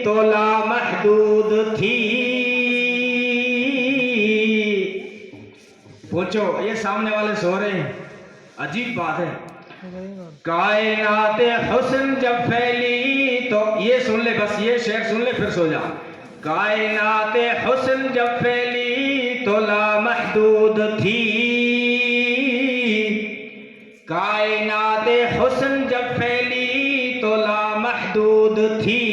تو لامحدود تھی. پوچھو یہ سامنے والے سو رہے ہیں, عجیب بات ہے. کائنات حسن جب پھیلی تو یہ سن لے, بس یہ شعر سن لے پھر سو جا. کائنات حسن جب پھیلی تو لامحدود تھی. کائنات حسن جب پھیلی تو لامحدود تھی.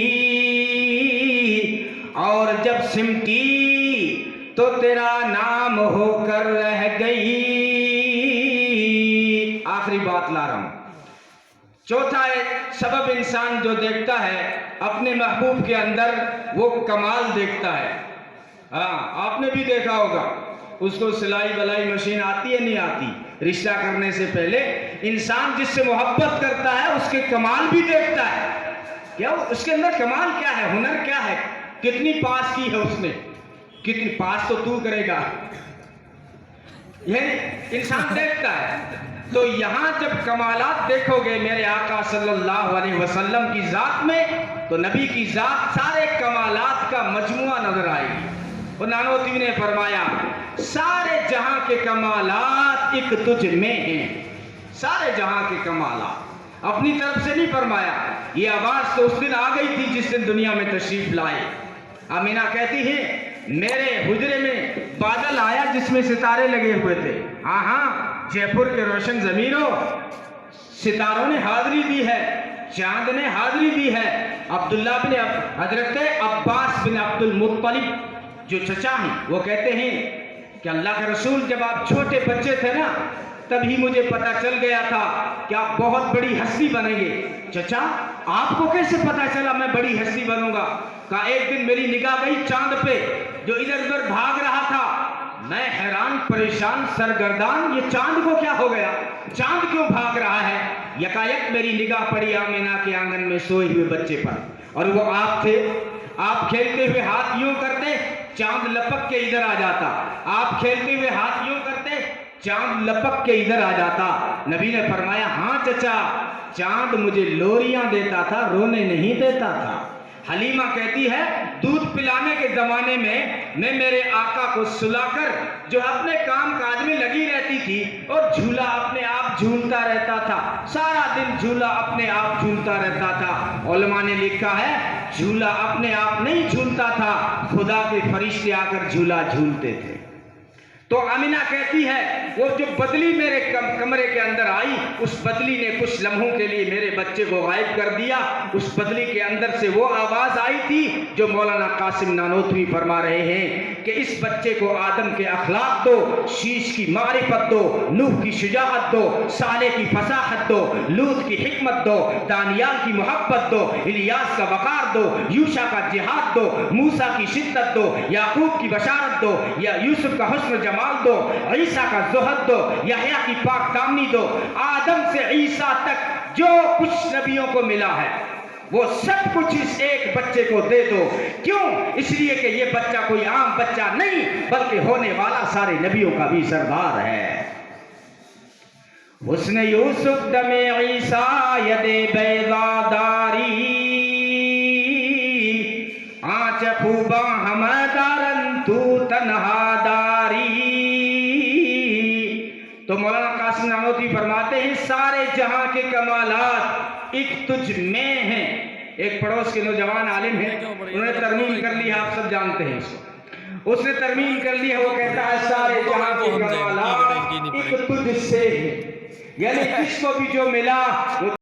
اور جب سمٹی تو تیرا نام ہو کر رہ گئی. آخری بات لا رہا ہوں. چوتھا سبب انسان جو دیکھتا ہے اپنے محبوب کے اندر وہ کمال دیکھتا ہے. ہاں آپ نے بھی دیکھا ہوگا, اس کو سلائی بلائی مشین آتی ہے نہیں آتی, رشتہ کرنے سے پہلے انسان جس سے محبت کرتا ہے اس کے کمال بھی دیکھتا ہے. کیا اس کے اندر کمال کیا ہے, ہنر کیا ہے, کتنی پاس کی ہے اس نے, کتنی پاس تو کرے گا, یہ انسان دیکھتا ہے. تو یہاں جب کمالات دیکھو گے میرے آقا صلی اللہ علیہ وسلم کی ذات میں, تو نبی کی ذات سارے کمالات کا مجموعہ نظر آئے گی. اور نانوتوی نے فرمایا سارے جہاں کے کمالات ایک تجھ میں ہیں. سارے جہاں کے کمالات اپنی طرف سے نہیں فرمایا. یہ آواز تو اس دن آ گئی تھی جس دن دنیا میں تشریف لائے. آمینہ کہتی ہے میرے حجرے میں بادل آیا جس میں ستارے لگے ہوئے تھے. ہاں جے پور کے روشن زمینوں, ستاروں نے حاضری دی ہے, چاند نے حاضری دی ہے. عبداللہ بن حضرت عباس بن عبد المطلب جو چچا ہیں وہ کہتے ہیں کہ اللہ کے رسول جب آپ چھوٹے بچے تھے نا تبھی مجھے پتا چل گیا تھا کہ آپ بہت بڑی ہستی بنیں گے. چچا آپ کو کیسے پتا چلا میں بڑی ہستی بنوں گا؟ کہا ایک دن میری نگاہ گئی چاند پہ جو ادھر ادھر بھاگ رہا تھا. میں حیران پریشان سرگردان, یہ چاند کو کیا ہو گیا, چاند کیوں بھاگ رہا ہے؟ یکایک میری نگاہ پڑی آمینہ کے آنگن میں سوئے ہوئے بچے پر, اور وہ آپ تھے. آپ کھیلتے ہوئے ہاتھ یوں کرتے چاند لپک کے ادھر آ جاتا. آپ کھیلتے ہوئے ہاتھ یوں کرتے چاند لپک کے ادھر آ جاتا. نبی نے فرمایا ہاں چچا, چاند مجھے لوریاں دیتا تھا, رونے نہیں دیتا تھا. حلیمہ کہتی ہے دودھ پلانے کے زمانے میں میرے آقا کو سلا کر جو اپنے کام کاج میں لگی رہتی تھی اور جھولا اپنے آپ جھولتا رہتا تھا, سارا دن جھولا اپنے آپ جھولتا رہتا تھا. علماء نے لکھا ہے جھولا اپنے آپ نہیں جھولتا تھا, خدا کے فرشتے آ کر جھولا جھولتے تھے. تو آمینہ کہتی ہے وہ جو بدلی میرے کمرے کے اندر آئی, اس بدلی نے کچھ لمحوں کے لیے میرے بچے کو غائب کر دیا. اس بدلی کے اندر سے وہ آواز آئی تھی جو مولانا قاسم نانوتوی فرما رہے ہیں کہ اس بچے کو آدم کے اخلاق دو, شیش کی معرفت دو, نوح کی شجاعت دو, صالح کی فصاحت دو, لوط کی حکمت دو, دانیال کی محبت دو, الیاس کا وقار دو, یوشع کا جہاد دو, موسیٰ کی شدت دو, یعقوب کی بشارت دو, یا یوسف کا حسن جمال دو, عیسیٰ کا زہد دو, یحییٰ کی پاک دامنی دو. آدم سے عیسیٰ تک جو کچھ نبیوں کو ملا ہے وہ سب کچھ اس ایک بچے کو دے دو. کیوں؟ اس لیے کہ یہ بچہ کوئی عام بچہ نہیں بلکہ ہونے والا سارے نبیوں کا بھی سردار ہے. حسن یوسف دم عیسیٰ ید بیضا داری, آنچ خوباں ہم دارن تو تنہا داری. تو مولانا قاسم نانوتوی فرماتے ہیں سارے جہاں کے کمالات ایک تجھ میں ہیں. ایک پڑوس کے نوجوان عالم ہیں, انہوں نے ترمیم کر لی ہے, آپ سب جانتے ہیں اس نے ترمیم کر لی ہے. وہ کہتا ہے سارے جہاں کے کمالات ایک تجھ سے ہیں, یعنی جس کو بھی جو ملا